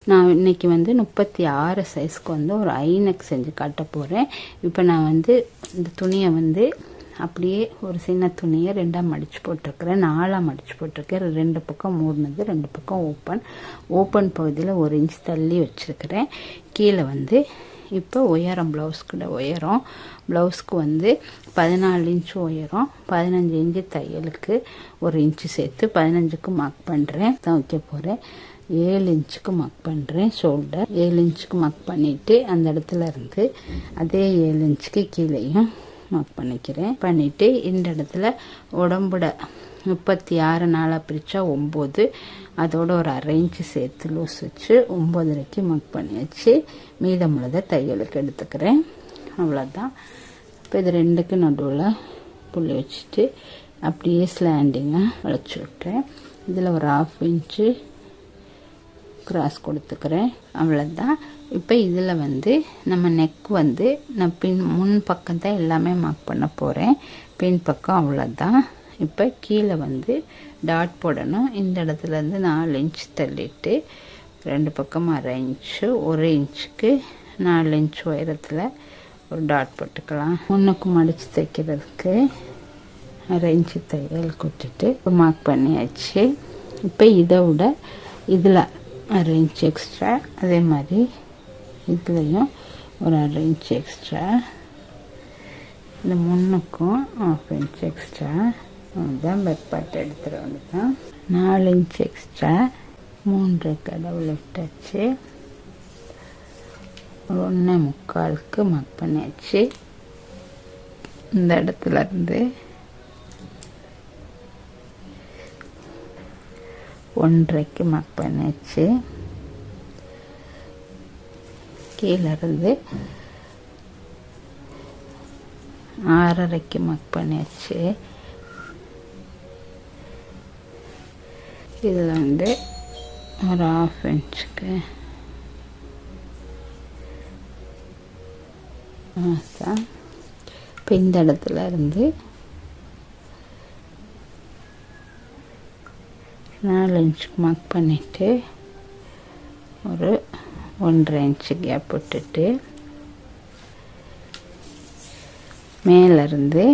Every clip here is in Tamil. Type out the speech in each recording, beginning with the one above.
நான் இன்றைக்கி வந்து 36 சைஸ்க்கு வந்து ஒரு ஐநெக் செஞ்சு காட்ட போகிறேன். இப்போ நான் வந்து இந்த துணியை வந்து அப்படியே ஒரு சின்ன துணியை 2ஆக மடித்து போட்டிருக்கிறேன், 4ஆக மடித்து போட்டிருக்கேன். 2 பக்கம் மூடினது, 2 பக்கம் ஓப்பன் பகுதியில் 1 இன்ச் தள்ளி வச்சுருக்கிறேன். கீழே வந்து இப்போ உயரம் ப்ளவுஸ்க்கு உயரம், ப்ளவுஸ்க்கு வந்து 14 இன்ச்சு உயரம், 15 இன்ச்சு தையலுக்கு 1 இன்ச்சு சேர்த்து 15க்கு மார்க் பண்ணுறேன். தான் வைக்க போகிறேன். 7 இன்ச்சுக்கு மார்க் பண்ணுறேன். ஷோல்டர் 7 இன்ச்சுக்கு மார்க் பண்ணிவிட்டு அந்த இடத்துல இருந்து அதே 7 இன்ச்சுக்கு கீழேயும் மார்க் பண்ணிவிட்டு இந்த இடத்துல உடம்புட 36 4 பிரித்தா 9, அதோட ஒரு 1/2 இன்ச்சு சேர்த்து லூஸ் வச்சு 9 மார்க் பண்ணியாச்சு. மீதமுள்ளதை தையலுக்கு எடுத்துக்கிறேன். அவ்வளோதான். இப்போ இது 2க்கு நடுவில் புள்ளி வச்சுட்டு அப்படியே ஸ்லாண்டிங்காக வளைச்சி விட்டுறேன். இதில் ஒரு 1/2 இன்ச்சு கிராஸ் கொடுத்துக்கிறேன். அவ்வளோதான். இப்போ இதில் வந்து நம்ம நெக் வந்து நான் முன் பக்கம் தான் எல்லாமே மார்க் பண்ண போகிறேன். பின் பக்கம் அவ்வளோதான். இப்போ கீழே வந்து டாட் போடணும். இந்த இடத்துலேருந்து 4 இன்ச் தள்ளிட்டு 2 பக்கம் 1/2 இன்ச்சு, 1 இன்ச்சுக்கு 4 இன்ச் உயரத்தில் ஒரு டாட் போட்டுக்கலாம். முன்னுக்கு மடித்து தைக்கிறதுக்கு 1/2 இன்ச்சு தையல் கொடுத்துட்டு மார்க் பண்ணியாச்சு. இப்போ இதை விட இதில் 1/2 இன்ச் எக்ஸ்ட்ரா, அதே மாதிரி இதுலேயும் ஒரு 1/2 இன்ச் எக்ஸ்ட்ரா, இந்த முன்னுக்கும் 1/2 இன்ச் எக்ஸ்ட்ரா. அதுதான் பேக் பார்ட் எடுத்துகிற ஒன்று தான். 4 இன்ச் எக்ஸ்ட்ரா, 3 கடவுள் விட்டாச்சு. 1.25க்கு மார்க் பண்ணியாச்சு. இந்த இடத்துல இருந்து 1.5க்கு மார்க் பண்ணியாச்சு. கீழே இருந்து 6.5க்கு மார்க் பண்ணியாச்சு. இதில் வந்து ஒரு 1/2 இன்ச்சுக்கு இப்போ இந்த இடத்துல இருந்து 4 இன்ச்சுக்கு மார்க் பண்ணிவிட்டு ஒரு 1.5 இன்ச்சு கேப் விட்டுட்டு மேலேருந்து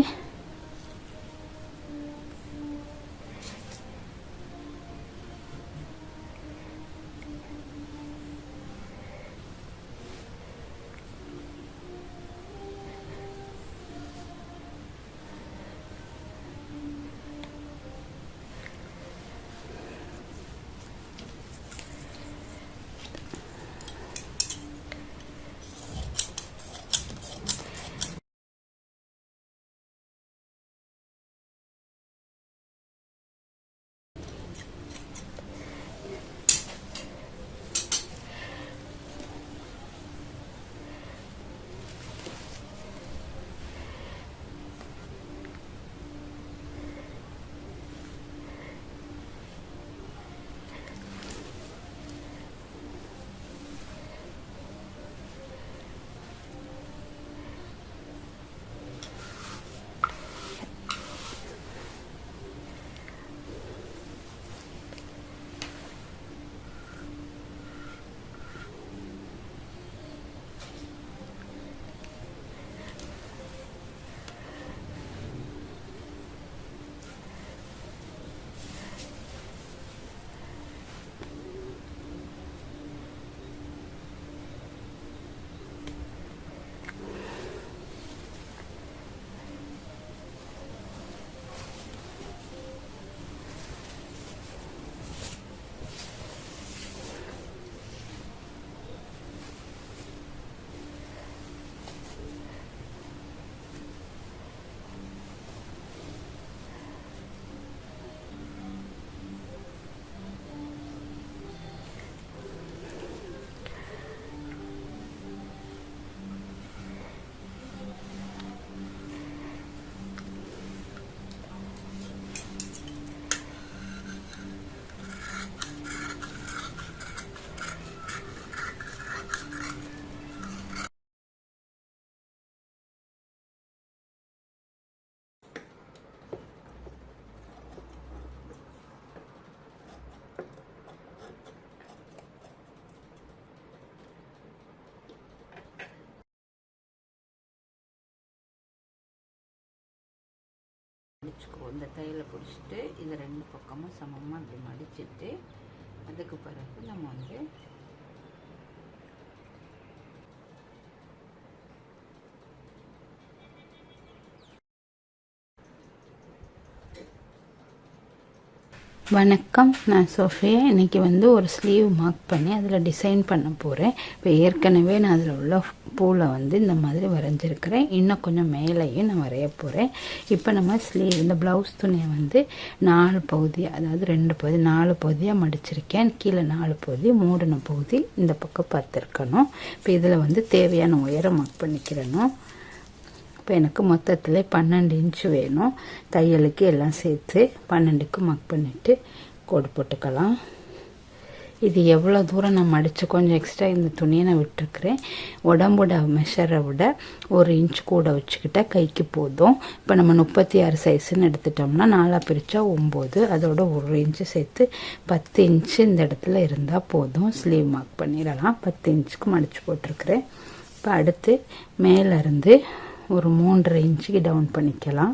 பிடிச்சிக்குவோம். இந்த தையலை பிடிச்சிட்டு இதை 2 பக்கமும் சமமாக இப்படி மடிச்சுட்டு அதுக்கு பிறகு நம்ம வந்து வணக்கம், நான் சோஃபியா. இன்றைக்கி வந்து ஒரு ஸ்லீவ் மார்க் பண்ணி அதில் டிசைன் பண்ண போகிறேன். இப்போ ஏற்கனவே நான் அதில் உள்ள பூவில் வந்து இந்த மாதிரி வரைஞ்சிருக்கிறேன். இன்னும் கொஞ்சம் மேலேயும் நான் வரைய போகிறேன். இப்போ நம்ம ஸ்லீவ் இந்த ப்ளவுஸ் துணியை வந்து 4 பகுதியாக, அதாவது 2 பகுதி 4 பகுதியாக மடிச்சிருக்கேன். கீழே 4 பகுதி, மூடின பகுதி இந்த பக்கம் பார்த்துருக்கணும். இப்போ இதில் வந்து தேவையான உயரம் மார்க் பண்ணிக்கிறணும். இப்போ எனக்கு மொத்தத்தில் 12 இன்ச்சு வேணும். தையலுக்கு எல்லாம் சேர்த்து 12க்கு மார்க் பண்ணிவிட்டு கோடு போட்டுக்கலாம். இது எவ்வளோ தூரம் நான் மடித்து கொஞ்சம் எக்ஸ்ட்ரா இந்த துணியை நான் விட்டுருக்குறேன். உடம்போட மெஷரை விட 1 இன்ச் கூட வச்சுக்கிட்டா கைக்கு போதும். இப்போ நம்ம 36 சைஸுன்னு எடுத்துட்டோம்னா 4 பிரித்தா 9, அதோட 1 இன்ச்சு சேர்த்து 10 இன்ச்சு இந்த இடத்துல இருந்தால் போதும். ஸ்லீவ் மார்க் பண்ணிடலாம். 10 இன்ச்சுக்கு மடித்து போட்டிருக்கிறேன். இப்போ அடுத்து மேலேருந்து ஒரு 3.5 இன்ச்சுக்கு டவுன் பண்ணிக்கலாம்.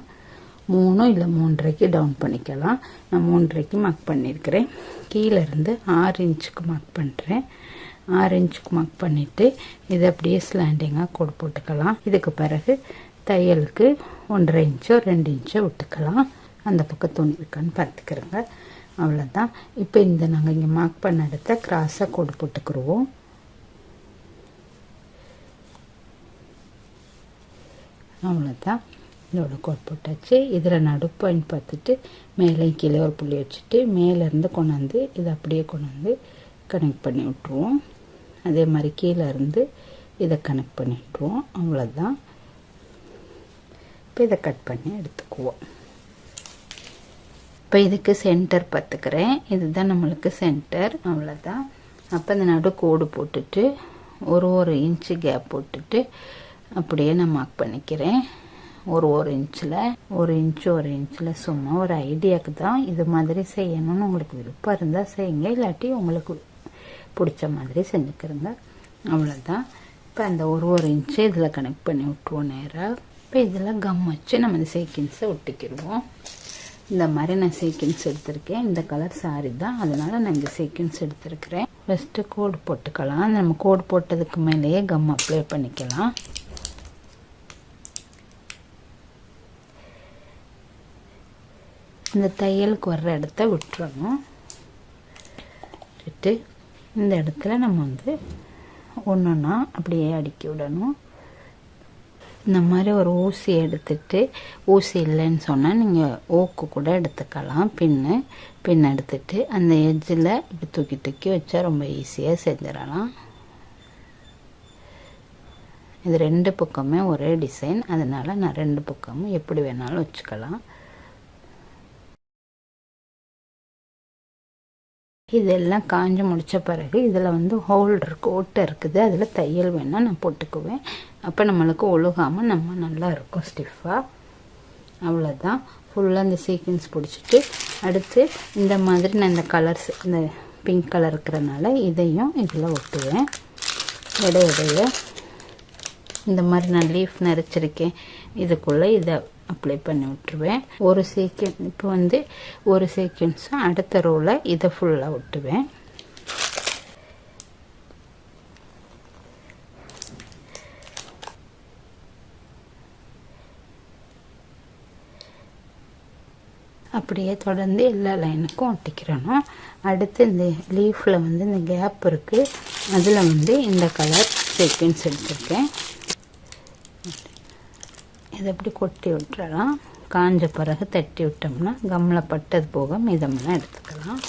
3 இல்லை 3.5க்கு டவுன் பண்ணிக்கலாம். நான் 3.5க்கு மார்க் பண்ணியிருக்கிறேன். கீழேருந்து 6 இன்ச்சுக்கு மார்க் பண்ணுறேன். 6 இன்ச்சுக்கு மார்க் பண்ணிவிட்டு இதை அப்படியே ஸ்லாண்டிங்காக கோடு போட்டுக்கலாம். இதுக்கு பிறகு தையலுக்கு 1.5 இன்ச்சோ 2 இன்ச்சோ விட்டுக்கலாம். அந்த பக்கம் துணி இருக்கான்னு பார்த்துக்கிறோங்க. அவ்வளோதான். இப்போ இந்த நாங்கள் இங்கே மார்க் பண்ண இடத்த கிராஸாக கோடு போட்டுக்கிடுவோம். அவ்வளோதான். இதோட கோட் போட்டாச்சு. இதில் நடு பாயிண்ட் பார்த்துட்டு மேலே கீழே ஒரு புள்ளி வச்சுட்டு மேலேருந்து கொண்டாந்து இதை அப்படியே கொண்டாந்து கனெக்ட் பண்ணி விட்ருவோம். அதே மாதிரி கீழே இருந்து இதை கனெக்ட் பண்ணி விட்ருவோம். அவ்வளோதான். இப்போ இதை கட் பண்ணி எடுத்துக்குவோம். இப்போ இதுக்கு சென்டர் பார்த்துக்கிறேன். இதுதான் நம்மளுக்கு சென்டர். அவ்வளோதான். அப்போ இந்த நடு கோடு போட்டுட்டு ஒரு இன்ச்சு கேப் போட்டுட்டு அப்படியே நான் மார்க் பண்ணிக்கிறேன். ஒரு இன்ச்சில் 1 இன்ச்சில் சும்மா ஒரு ஐடியாவுக்கு தான். இது மாதிரி செய்யணும்னு உங்களுக்கு விருப்பம் இருந்தால் செய்யுங்க, இல்லாட்டி உங்களுக்கு பிடிச்ச மாதிரி செஞ்சுக்கிறோங்க. அவ்வளோதான். இப்போ அந்த ஒரு இன்ச்சு இதில் கனெக்ட் பண்ணி விட்டுருவோம் நேராக. இப்போ இதில் கம் வச்சு நம்ம இந்த சீக்வென்ஸை ஒட்டிக்கிடுவோம். இந்த மாதிரி நான் சீக்வென்ஸ் எடுத்திருக்கேன். இந்த கலர் சாரி தான், அதனால் நான் இந்த சீக்வென்ஸ் எடுத்திருக்கிறேன். ஃபஸ்ட்டு கோடு போட்டுக்கலாம். நம்ம கோடு போட்டதுக்கு மேலேயே கம் அப்ளை பண்ணிக்கலாம். இந்த தையலுக்கு வர்ற இடத்த விட்டுறணும். விட்டு இந்த இடத்துல நம்ம வந்து ஒன்றுன்னா அப்படியே அடுக்கி விடணும். இந்த மாதிரி ஒரு ஊசி எடுத்துட்டு, ஊசி இல்லைன்னு சொன்னால் நீங்கள் ஓக்கு கூட எடுத்துக்கலாம். பின் எடுத்துட்டு அந்த எட்ஜில் இப்படி தூக்கி வச்சா ரொம்ப ஈஸியாக செஞ்சிடலாம். இது 2 பக்கமே ஒரே டிசைன், அதனால் நான் 2 பக்கமும் எப்படி வேணாலும் வச்சுக்கலாம். இதெல்லாம் காஞ்சு முடித்த பிறகு இதில் வந்து ஹோல் இருக்குது, ஓட்டை இருக்குது. அதில் தையல் வேணால் நான் போட்டுக்குவேன். அப்போ நம்மளுக்கு ஒழுகாமல் நம்ம நல்லா இருக்கும் ஸ்டிஃபாக. அவ்வளோதான். ஃபுல்லாக இந்த சீக்வென்ஸ் பிடிச்சிட்டு அடுத்து இந்த மாதிரி நான் இந்த கலர்ஸ், இந்த பிங்க் கலர் இருக்கிறனால இதையும் இதில் ஒட்டுவேன். இடையிடையே இந்த மாதிரி நான் லீஃப் நரைச்சிருக்கேன், இதுக்குள்ளே இதை அப்ளை பண்ணி விட்டுருவேன். இப்போ வந்து ஒரு சீக்வென்ஸும் அடுத்த ரோவில் இதை ஃபுல்லாக ஒட்டுவேன். அப்படியே தொடர்ந்து எல்லா லைனுக்கும் ஒட்டிக்கிறணும். அடுத்து இந்த லீஃபில் வந்து இந்த கேப் இருக்குது, அதில் வந்து இந்த கலர் சீக்வென்ஸ் எடுத்திருக்கேன். இதை அப்படி கொட்டி விட்டுறலாம். காஞ்ச பிறகு தட்டி விட்டோம்னா கம்மில் பட்டது போக மீதமெல்லாம் எடுத்துக்கலாம்.